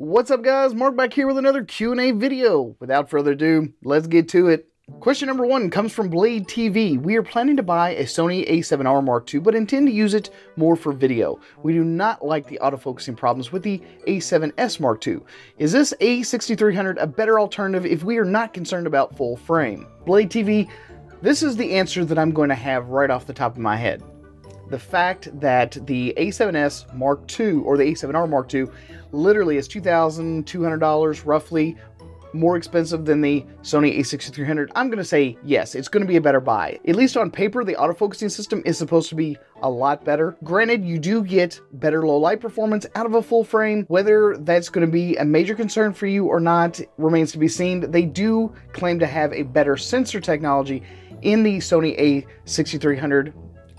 What's up, guys? Mark back here with another Q&A video. Without further ado, let's get to it. Question number 1 comes from Blade TV. We are planning to buy a Sony A7R Mark II, but intend to use it more for video. We do not like the autofocusing problems with the A7S Mark II. Is this A6300 a better alternative if we are not concerned about full frame? Blade TV, this is the answer that I'm going to have right off the top of my head. The fact that the A7S Mark II, or the A7R Mark II, literally is $2,200 roughly more expensive than the Sony A6300, I'm going to say yes, it's going to be a better buy. At least on paper, the autofocusing system is supposed to be a lot better. Granted, you do get better low light performance out of a full frame. Whether that's going to be a major concern for you or not remains to be seen. They do claim to have a better sensor technology in the Sony A6300,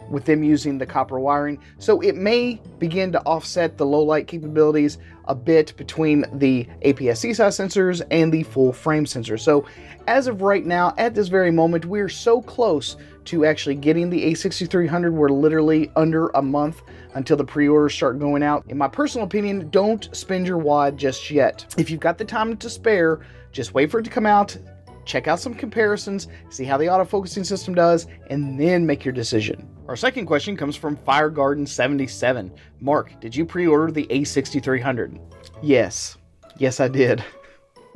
with them using the copper wiring, so it may begin to offset the low light capabilities a bit between the APS-C size sensors and the full frame sensor. So as of right now, at this very moment, we're so close to actually getting the A6300. We're literally under a month until the pre-orders start going out. In my personal opinion, don't spend your wad just yet. If you've got the time to spare, just wait for it to come out, check out some comparisons, see how the autofocusing system does, and then make your decision. Our second question comes from FireGarden77. Mark, did you pre-order the A6300? Yes. Yes, I did.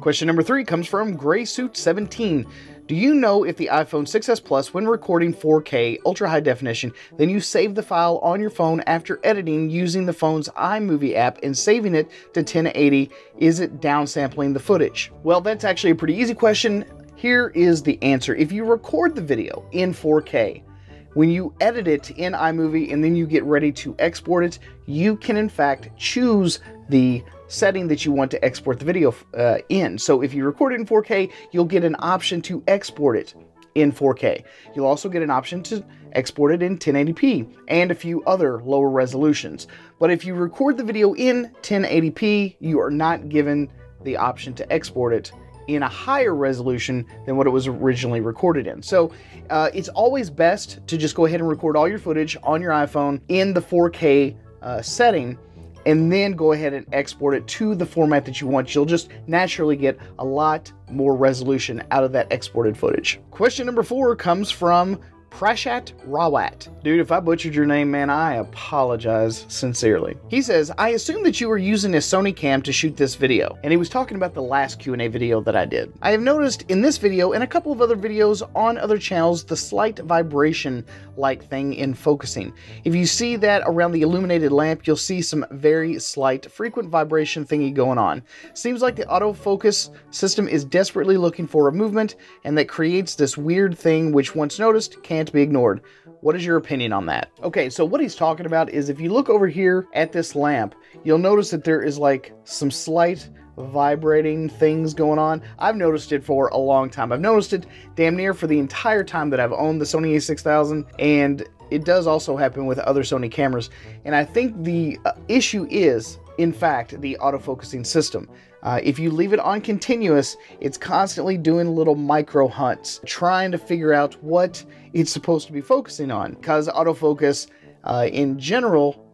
Question number 3 comes from GraySuit17. Do you know if the iPhone 6s Plus, when recording 4K ultra high definition, then you save the file on your phone after editing using the phone's iMovie app and saving it to 1080, is it downsampling the footage? Well, that's actually a pretty easy question. Here is the answer. If you record the video in 4K, when you edit it in iMovie and then you get ready to export it, you can in fact choose the setting that you want to export the video in. So if you record it in 4K, you'll get an option to export it in 4K. You'll also get an option to export it in 1080p and a few other lower resolutions. But if you record the video in 1080p, you are not given the option to export it in a higher resolution than what it was originally recorded in. So it's always best to just go ahead and record all your footage on your iPhone in the 4K setting, and then go ahead and export it to the format that you want. You'll just naturally get a lot more resolution out of that exported footage. Question number 4 comes from Prashat Rawat. Dude, if I butchered your name, man, I apologize sincerely. He says, I assume that you were using a Sony Cam to shoot this video. And he was talking about the last Q&A video that I did. I have noticed in this video and a couple of other videos on other channels, the slight vibration-like thing in focusing. If you see that around the illuminated lamp, you'll see some very slight, frequent vibration thingy going on. Seems like the autofocus system is desperately looking for a movement, and that creates this weird thing which, once noticed, can't be ignored. What is your opinion on that? Okay, so what he's talking about is if you look over here at this lamp, you'll notice that there is like some slight vibrating things going on. I've noticed it for a long time. I've noticed it damn near for the entire time that I've owned the Sony a6000, and it does also happen with other Sony cameras. And I think the issue is, in fact, the autofocusing system. If you leave it on continuous, it's constantly doing little micro hunts, trying to figure out what it's supposed to be focusing on. Because autofocus, in general,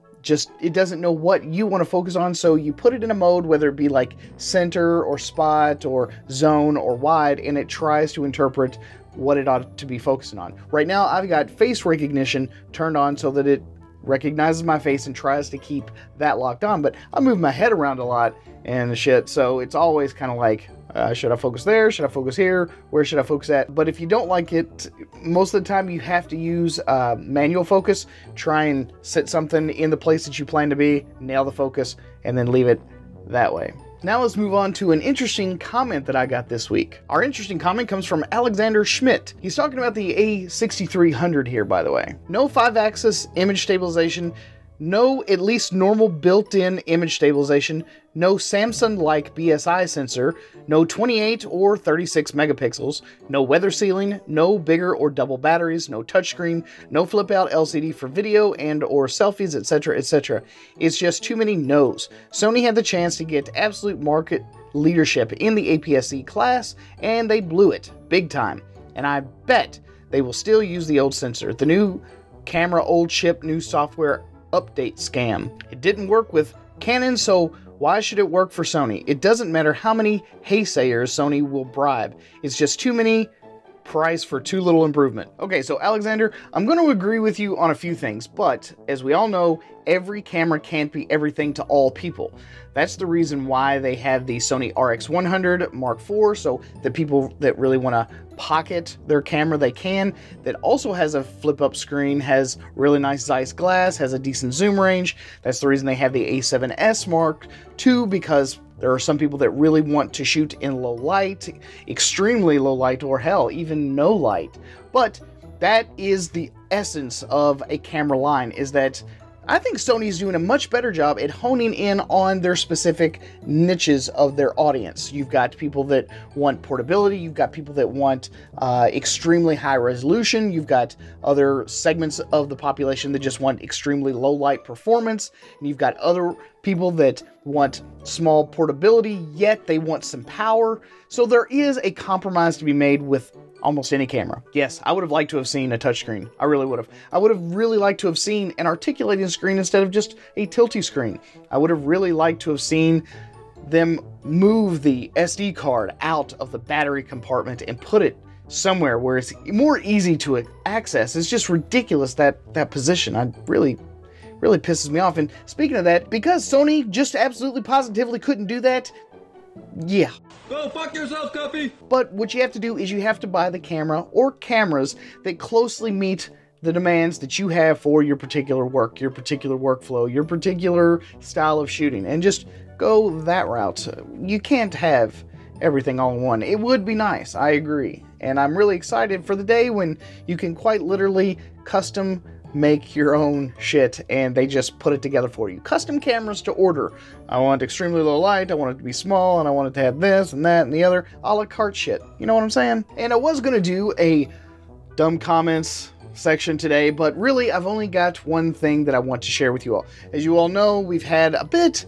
it doesn't know what you want to focus on, so you put it in a mode, whether it be like center or spot or zone or wide, and it tries to interpret what it ought to be focusing on. Right now, I've got face recognition turned on so that it recognizes my face and tries to keep that locked on, but I move my head around a lot and shit, so it's always kind of like, should I focus there? Should I focus here? Where should I focus at? But if you don't like it, most of the time you have to use manual focus. Try and set something in the place that you plan to be, nail the focus, and then leave it that way. Now let's move on to an interesting comment that I got this week. Our interesting comment comes from Alexander Schmidt. He's talking about the A6300 here, by the way. No 5-axis image stabilization, no at least normal built-in image stabilization, no Samsung-like BSI sensor, no 28 or 36 megapixels, no weather sealing, no bigger or double batteries, no touchscreen, no flip-out LCD for video and or selfies, etc., etc. It's just too many no's. Sony had the chance to get absolute market leadership in the APS-C class, and they blew it big time. And I bet they will still use the old sensor. The new camera, old chip, new software update scam. It didn't work with Canon, so Why should it work for Sony? It doesn't matter how many haysayers Sony will bribe. It's just too many price for too little improvement. Okay, so Alexander, I'm going to agree with you on a few things, but as we all know, every camera can't be everything to all people. That's the reason why they have the Sony RX100 Mark IV, so the people that really want to pocket their camera, they can. That also has a flip-up screen, has really nice Zeiss glass, has a decent zoom range. That's the reason they have the A7S Mark II, because there are some people that really want to shoot in low light, extremely low light, or hell, even no light. But that is the essence of a camera line, is that I think Sony's doing a much better job at honing in on their specific niches of their audience. You've got people that want portability, you've got people that want extremely high resolution, you've got other segments of the population that just want extremely low light performance, and you've got other people that want small portability, yet they want some power. So there is a compromise to be made with almost any camera. Yes, I would have liked to have seen a touchscreen. I really would have. I would have really liked to have seen an articulating screen instead of just a tilty screen. I would have really liked to have seen them move the SD card out of the battery compartment and put it somewhere where it's more easy to access. It's just ridiculous, that position. I really pisses me off. And speaking of that, because Sony just absolutely positively couldn't do that, yeah. Go fuck yourself, Guppy! But what you have to do is you have to buy the camera or cameras that closely meet the demands that you have for your particular work, your particular workflow, your particular style of shooting, and just go that route. You can't have everything all in one. It would be nice, I agree. And I'm really excited for the day when you can quite literally custom make your own shit and they just put it together for you. Custom cameras to order. I want extremely low light, I want it to be small, and I want it to have this and that and the other, a la carte shit. You know what I'm saying? And I was gonna do a dumb comments section today, but really I've only got one thing that I want to share with you all. As you all know, we've had a bit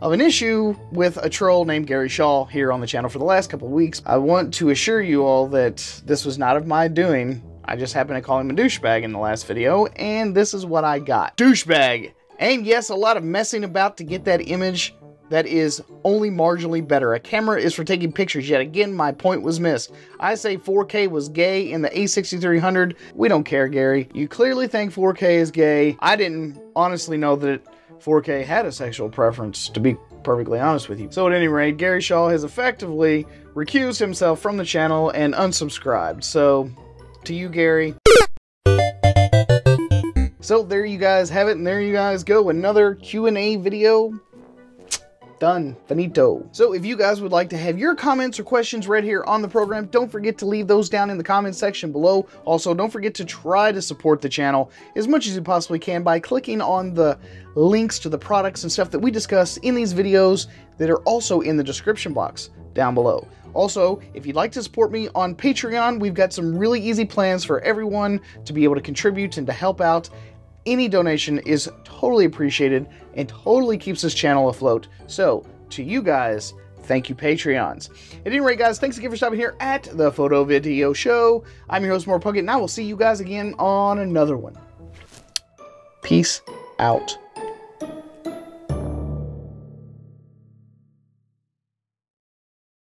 of an issue with a troll named Gary Shaw here on the channel for the last couple of weeks. I want to assure you all that this was not of my doing. I just happened to call him a douchebag in the last video, and this is what I got. Douchebag. And yes, a lot of messing about to get that image that is only marginally better. A camera is for taking pictures, yet again, my point was missed. I say 4K was gay in the A6300. We don't care, Gary. You clearly think 4K is gay. I didn't honestly know that 4K had a sexual preference, to be perfectly honest with you. So at any rate, Gary Shaw has effectively recused himself from the channel and unsubscribed. So to you, Gary. So there you guys have it, and there you guys go. Another Q&A video. Done. Finito. So if you guys would like to have your comments or questions read here on the program, don't forget to leave those down in the comments section below. Also, don't forget to try to support the channel as much as you possibly can by clicking on the links to the products and stuff that we discuss in these videos that are also in the description box down below. Also, if you'd like to support me on Patreon, we've got some really easy plans for everyone to be able to contribute and to help out. Any donation is totally appreciated and totally keeps this channel afloat. So, to you guys, thank you, Patreons. At any rate, guys, thanks again for stopping here at the Photo Video Show. I'm your host, Puckett, and I will see you guys again on another one. Peace out.